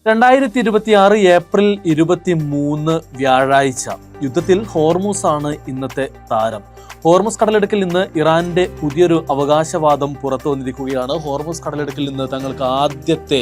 2026 April 23 വ്യാഴാഴ്ച യുദ്ധത്തിൽ Hormuz ആണ് ഇന്നത്തെ താരം. ഹോർമുസ് കടലിടുക്കിൽ നിന്ന് ഇറാന്റെ പുതിയൊരു അവകാശവാദം പുറത്തു വന്നിരിക്കുകയാണ്. ഹോർമുസ് കടലിടുക്കിൽ നിന്ന് തങ്ങൾക്ക് ആദ്യത്തെ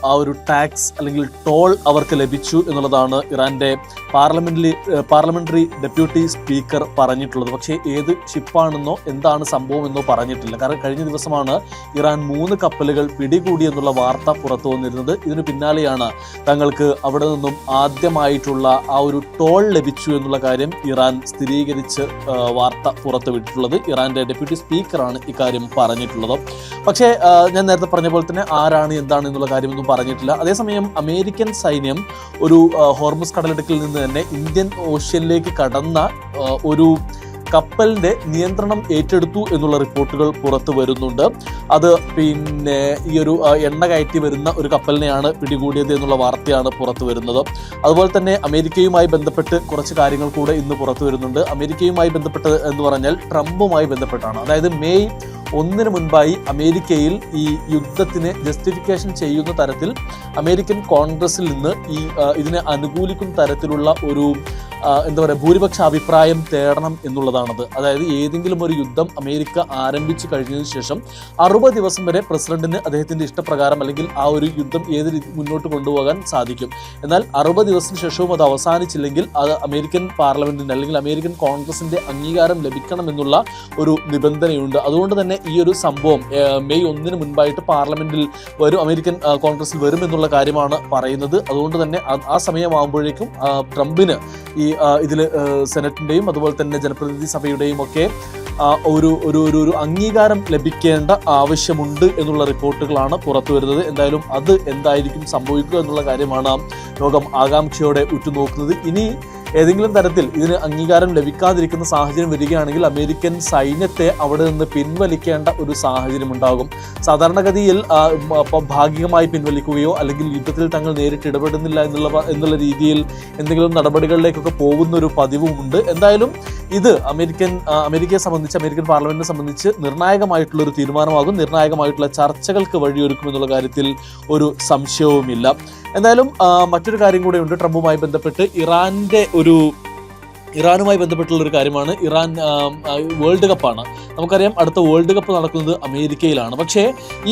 ആ ഒരു ടാക്സ് അല്ലെങ്കിൽ ടോൾ അവർക്ക് ലഭിച്ചു എന്നുള്ളതാണ് ഇറാന്റെ പാർലമെന്ററി ഡെപ്യൂട്ടി സ്പീക്കർ പറഞ്ഞിട്ടുള്ളത്. പക്ഷേ ഏത് ഷിപ്പാണെന്നോ എന്താണ് സംഭവം എന്നോ പറഞ്ഞിട്ടില്ല. കാരണം കഴിഞ്ഞ ദിവസമാണ് ഇറാൻ 3 കപ്പലുകൾ പിടികൂടി എന്നുള്ള വാർത്ത പുറത്തു വന്നിരുന്നത്. ഇതിനു പിന്നാലെയാണ് തങ്ങൾക്ക് അവിടെ നിന്നും ആദ്യമായിട്ടുള്ള ആ ഒരു ടോൾ ലഭിച്ചു എന്നുള്ള കാര്യം ഇറാൻ സ്ഥിരീകരിച്ച് വാർത്ത പുറത്തുവിട്ടിട്ടുള്ളത്. ഇറാന്റെ ഡെപ്യൂട്ടി സ്പീക്കറാണ് ഇക്കാര്യം പറഞ്ഞിട്ടുള്ളത്. പക്ഷേ ഞാൻ നേരത്തെ പറഞ്ഞ പോലെ തന്നെ ആരാണ് എന്താണ് എന്നുള്ള കാര്യമൊന്നും പറഞ്ഞിട്ടില്ല. അതേസമയം അമേരിക്കൻ സൈന്യം ഒരു ഹോർമുസ് കടലിടുക്കിൽ നിന്ന് തന്നെ ഇന്ത്യൻ ഓഷ്യനിലേക്ക് കടന്ന ഒരു കപ്പലിന്റെ നിയന്ത്രണം ഏറ്റെടുത്തു എന്നുള്ള റിപ്പോർട്ടുകൾ പുറത്തു വരുന്നുണ്ട്. അത് പിന്നെ ഈ ഒരു എണ്ണ കയറ്റി വരുന്ന ഒരു കപ്പലിനെയാണ് പിടികൂടിയത് എന്നുള്ള വാർത്തയാണ് പുറത്തു വരുന്നത്. അതുപോലെ തന്നെ അമേരിക്കയുമായി ബന്ധപ്പെട്ട് കുറച്ച് കാര്യങ്ങൾ കൂടെ ഇന്ന് പുറത്തു വരുന്നുണ്ട്. അമേരിക്കയുമായി ബന്ധപ്പെട്ട് എന്ന് പറഞ്ഞാൽ ട്രംപുമായി ബന്ധപ്പെട്ടാണ്. അതായത് മെയ് 1 മുൻപായി അമേരിക്കയിൽ ഈ യുദ്ധത്തിന് ജസ്റ്റിഫിക്കേഷൻ ചെയ്യുന്ന തരത്തിൽ അമേരിക്കൻ കോൺഗ്രസിൽ നിന്ന് ഇതിനെ അനുകൂലിക്കുന്ന തരത്തിലുള്ള ഒരു ഭൂരിപക്ഷ അഭിപ്രായം തേടണം എന്നുള്ളതാണത്. അതായത് ഏതെങ്കിലും ഒരു യുദ്ധം അമേരിക്ക ആരംഭിച്ചു കഴിഞ്ഞതിന് ശേഷം 60 ദിവസം വരെ പ്രസിഡന്റിന് അദ്ദേഹത്തിന്റെ ഇഷ്ടപ്രകാരം അല്ലെങ്കിൽ ആ ഒരു യുദ്ധം ഏത് മുന്നോട്ട് കൊണ്ടുപോകാൻ സാധിക്കും. എന്നാൽ 60 ദിവസത്തിന് ശേഷവും അത് അവസാനിച്ചില്ലെങ്കിൽ അത് അമേരിക്കൻ പാർലമെന്റിന് അല്ലെങ്കിൽ അമേരിക്കൻ കോൺഗ്രസിന്റെ അംഗീകാരം ലഭിക്കണം എന്നുള്ള ഒരു നിബന്ധനയുണ്ട്. അതുകൊണ്ട് തന്നെ ഈ ഒരു സംഭവം മെയ് 1 മുൻപായിട്ട് പാർലമെന്റിൽ അമേരിക്കൻ കോൺഗ്രസിൽ വരും എന്നുള്ള കാര്യമാണ് പറയുന്നത്. അതുകൊണ്ട് തന്നെ ആ സമയമാകുമ്പോഴേക്കും ട്രംപിന് ഇതിൽ സെനറ്റിന്റെയും അതുപോലെ തന്നെ ജനപ്രതിനിധി സഭയുടെയും ഒക്കെ ഒരു അംഗീകാരം ലഭിക്കേണ്ട ആവശ്യമുണ്ട് എന്നുള്ള റിപ്പോർട്ടുകളാണ് പുറത്തു വരുന്നത്. എന്തായാലും അത് എന്തായിരിക്കും സംഭവിക്കുക എന്നുള്ള കാര്യമാണ് ലോകം ആകാംക്ഷയോടെ ഉറ്റുനോക്കുന്നത്. ഇനി ഏതെങ്കിലും തരത്തിൽ ഇതിന് അംഗീകാരം ലഭിക്കാതിരിക്കുന്ന സാഹചര്യം വരികയാണെങ്കിൽ അമേരിക്കൻ സൈന്യത്തെ അവിടെ നിന്ന് പിൻവലിക്കേണ്ട ഒരു സാഹചര്യം ഉണ്ടാകും. സാധാരണഗതിയിൽ ഭാഗികമായി പിൻവലിക്കുകയോ അല്ലെങ്കിൽ യുദ്ധത്തിൽ തങ്ങൾ നേരിട്ട് ഇടപെടുന്നില്ല എന്നുള്ള രീതിയിൽ എന്തെങ്കിലും നടപടികളിലേക്കൊക്കെ പോകുന്ന ഒരു പതിവുമുണ്ട്. എന്തായാലും ഇത് അമേരിക്കയെ സംബന്ധിച്ച് അമേരിക്കൻ പാർലമെന്റിനെ സംബന്ധിച്ച് നിർണായകമായിട്ടുള്ള ഒരു തീരുമാനമാകും. നിർണായകമായിട്ടുള്ള ചർച്ചകൾക്ക് വഴിയൊരുക്കും എന്നുള്ള കാര്യത്തിൽ ഒരു സംശയവുമില്ല. എന്തായാലും മറ്റൊരു കാര്യം കൂടെ ഉണ്ട് ട്രംപുമായി ബന്ധപ്പെട്ട്. ഇറാനുമായി ബന്ധപ്പെട്ടുള്ള ഒരു കാര്യമാണ്. ഇറാൻ വേൾഡ് കപ്പാണ്. നമുക്കറിയാം അടുത്ത വേൾഡ് കപ്പ് നടക്കുന്നത് അമേരിക്കയിലാണ്. പക്ഷേ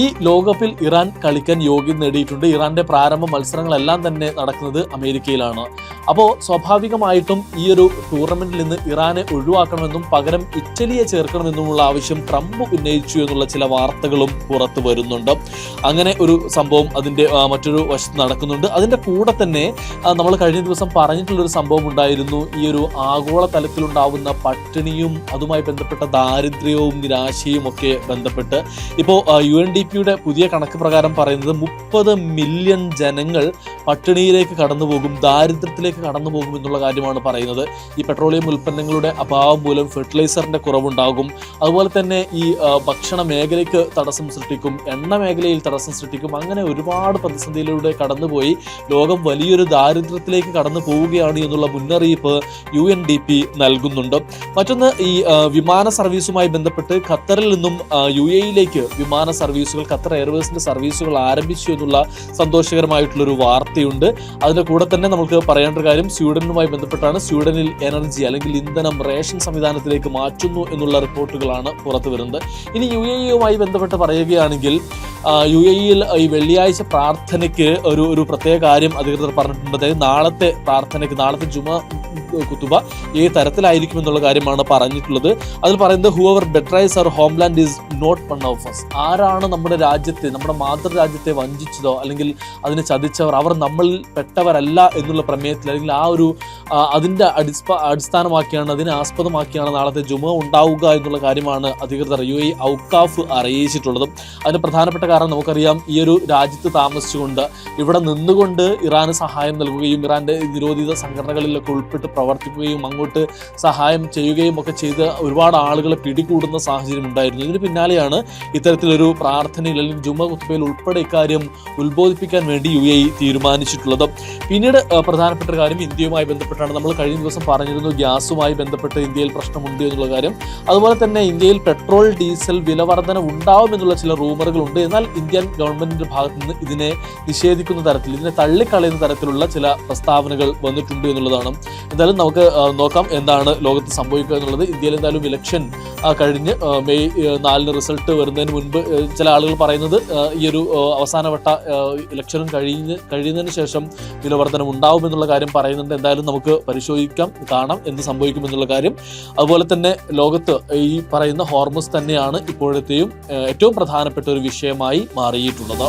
ഈ ലോകകപ്പിൽ ഇറാൻ കളിക്കാൻ യോഗ്യത നേടിയിട്ടുണ്ട്. ഇറാന്റെ പ്രാരംഭ മത്സരങ്ങളെല്ലാം തന്നെ നടക്കുന്നത് അമേരിക്കയിലാണ്. അപ്പോൾ സ്വാഭാവികമായിട്ടും ഈ ഒരു ടൂർണമെന്റിൽ നിന്ന് ഇറാനെ ഒഴിവാക്കണമെന്നും പകരം ഇറ്റലിയെ ചേർക്കണമെന്നുമുള്ള ആവശ്യം ട്രംപ് ഉന്നയിച്ചു എന്നുള്ള ചില വാർത്തകളും പുറത്തു വരുന്നുണ്ട്. അങ്ങനെ ഒരു സംഭവം അതിന്റെ മറ്റൊരു വശത്ത് നടക്കുന്നുണ്ട്. അതിന്റെ കൂടെ തന്നെ നമ്മൾ കഴിഞ്ഞ ദിവസം പറഞ്ഞിട്ടുള്ളൊരു സംഭവം ഉണ്ടായിരുന്നു. ഈ ഒരു ആഗോള തലത്തിലുണ്ടാവുന്ന പട്ടിണിയും അതുമായി ബന്ധപ്പെട്ട ദാരിദ്ര്യവും നിരാശയും ഒക്കെ ബന്ധപ്പെട്ട് ഇപ്പോൾ UNDP-യുടെ പുതിയ കണക്ക് പ്രകാരം പറയുന്നത് 30 മില്യൺ ജനങ്ങൾ പട്ടിണിയിലേക്ക് കടന്നുപോകും, ദാരിദ്ര്യത്തിലേക്ക് കടന്നുപോകും എന്നുള്ള കാര്യമാണ് പറയുന്നത്. ഈ പെട്രോളിയം ഉൽപ്പന്നങ്ങളുടെ അഭാവം മൂലം ഫെർട്ടിലൈസറിന്റെ കുറവുണ്ടാകും. അതുപോലെ തന്നെ ഈ ഭക്ഷണ മേഖലയ്ക്ക് തടസ്സം സൃഷ്ടിക്കും, എണ്ണ മേഖലയിൽ തടസ്സം സൃഷ്ടിക്കും. അങ്ങനെ ഒരുപാട് പ്രതിസന്ധിയിലൂടെ കടന്നുപോയി ലോകം വലിയൊരു ദാരിദ്ര്യത്തിലേക്ക് കടന്നു പോവുകയാണ് എന്നുള്ള മുന്നറിയിപ്പ് UNDP നൽകുന്നുണ്ട്. മറ്റൊന്ന് ഈ വിമാന സർവീസുമായി ബന്ധപ്പെട്ട് ഖത്തറിൽ നിന്നും UAE-യിലേക്ക് വിമാന സർവീസുകൾ, ഖത്തർ എയർവേസിന്റെ സർവീസുകൾ ആരംഭിച്ചു എന്നുള്ള സന്തോഷകരമായിട്ടുള്ളൊരു വാർത്തയുണ്ട്. അതിന്റെ കൂടെ തന്നെ നമുക്ക് പറയേണ്ട ഒരു കാര്യം സ്വീഡനുമായി ബന്ധപ്പെട്ടാണ്. സ്വീഡനിൽ എനർജി അല്ലെങ്കിൽ ഇന്ധനം റേഷൻ സംവിധാനത്തിലേക്ക് മാറ്റുന്നു എന്നുള്ള റിപ്പോർട്ടുകളാണ് പുറത്തു വരുന്നത്. ഇനി UAE-യുമായി ബന്ധപ്പെട്ട് പറയുകയാണെങ്കിൽ UAE-യിൽ ഈ വെള്ളിയാഴ്ച പ്രാർത്ഥനയ്ക്ക് ഒരു പ്രത്യേക കാര്യം അധികൃതർ പറഞ്ഞിട്ടുണ്ട്. അതായത് നാളത്തെ ജുമാ കുത്തുബ ഈ തരത്തിലായിരിക്കും എന്നുള്ള കാര്യമാണ് പറഞ്ഞിട്ടുള്ളത്. അതിൽ പറയുന്നത് whoever betrays our homeland is not one of us. ആരാണ് നമ്മുടെ മാതൃരാജ്യത്തെ വഞ്ചിച്ചതോ അല്ലെങ്കിൽ അതിനെ ചതിച്ചവർ, അവർ നമ്മളിൽ പെട്ടവരല്ല എന്നുള്ള പ്രമേയത്തിൽ അല്ലെങ്കിൽ ആ ഒരു അതിൻ്റെ അടിസ്ഥാനമാക്കിയാണ്, അതിനെ ആസ്പദമാക്കിയാണ് നാളത്തെ ജുമ ഉണ്ടാവുക എന്നുള്ള കാര്യമാണ് അധികൃതർ UAE ഔക്കാഫ് അറിയിച്ചിട്ടുള്ളത്. അതിന് പ്രധാനപ്പെട്ട കാരണം നമുക്കറിയാം, ഈ ഒരു രാജ്യത്ത് താമസിച്ചുകൊണ്ട് ഇവിടെ നിന്നുകൊണ്ട് ഇറാന് സഹായം നൽകുകയും ഇറാന്റെ നിരോധിത സംഘടനകളിലൊക്കെ ഉൾപ്പെട്ട് പ്രവർത്തിക്കുകയും അങ്ങോട്ട് സഹായം ചെയ്യുകയും ഒക്കെ ചെയ്ത് ഒരുപാട് ആളുകളെ പിടികൂടുന്ന സാഹചര്യം ഉണ്ടായിരുന്നു. ഇതിന് പിന്നാലെയാണ് ഇത്തരത്തിലൊരു പ്രാർത്ഥനയിൽ അല്ലെങ്കിൽ ജുമ ഖുത്ബയിൽ ഉൾപ്പെടെ ഇക്കാര്യം ഉത്ബോധിപ്പിക്കാൻ വേണ്ടി UAE തീരുമാനിച്ചിട്ടുള്ളത്. പിന്നീട് പ്രധാനപ്പെട്ട ഒരു കാര്യം ഇന്ത്യയുമായി ബന്ധപ്പെട്ടാണ്. നമ്മൾ കഴിഞ്ഞ ദിവസം പറഞ്ഞിരുന്നു ഗ്യാസുമായി ബന്ധപ്പെട്ട് ഇന്ത്യയിൽ പ്രശ്നമുണ്ട് എന്നുള്ള കാര്യം. അതുപോലെ തന്നെ ഇന്ത്യയിൽ പെട്രോൾ ഡീസൽ വിലവർധന ഉണ്ടാവുമെന്നുള്ള ചില റൂമറുകളുണ്ട്. എന്നാൽ ഇന്ത്യൻ ഗവൺമെന്റിന്റെ ഭാഗത്തു നിന്ന് ഇതിനെ നിഷേധിക്കുന്ന തരത്തിൽ, ഇതിനെ തള്ളിക്കളയുന്ന തരത്തിലുള്ള ചില പ്രസ്താവനകൾ വന്നിട്ടുണ്ട് എന്നുള്ളതാണ്. എന്തായാലും നമുക്ക് നോക്കാം എന്താണ് ലോകത്ത് സംഭവിക്കുക എന്നുള്ളത്. ഇന്ത്യയിൽ എന്തായാലും ഇലക്ഷൻ കഴിഞ്ഞ് മെയ് 4 റിസൾട്ട് വരുന്നതിന് മുൻപ് ചില ആളുകൾ പറയുന്നത് ഈ ഒരു അവസാനവട്ട ഇലക്ഷനും കഴിയുന്നതിന് ശേഷം വിലവർധനം ഉണ്ടാവുമെന്നുള്ള കാര്യം പറയുന്നുണ്ട്. എന്തായാലും നമുക്ക് പരിശോധിക്കാം, കാണാം എന്ത് സംഭവിക്കും എന്നുള്ള കാര്യം. അതുപോലെ തന്നെ ലോകത്ത് ഈ പറയുന്ന ഹോർമുസ് തന്നെയാണ് ഇപ്പോഴത്തെയും ഏറ്റവും പ്രധാനപ്പെട്ട ഒരു വിഷയമായി മാറിയിട്ടുള്ളത്.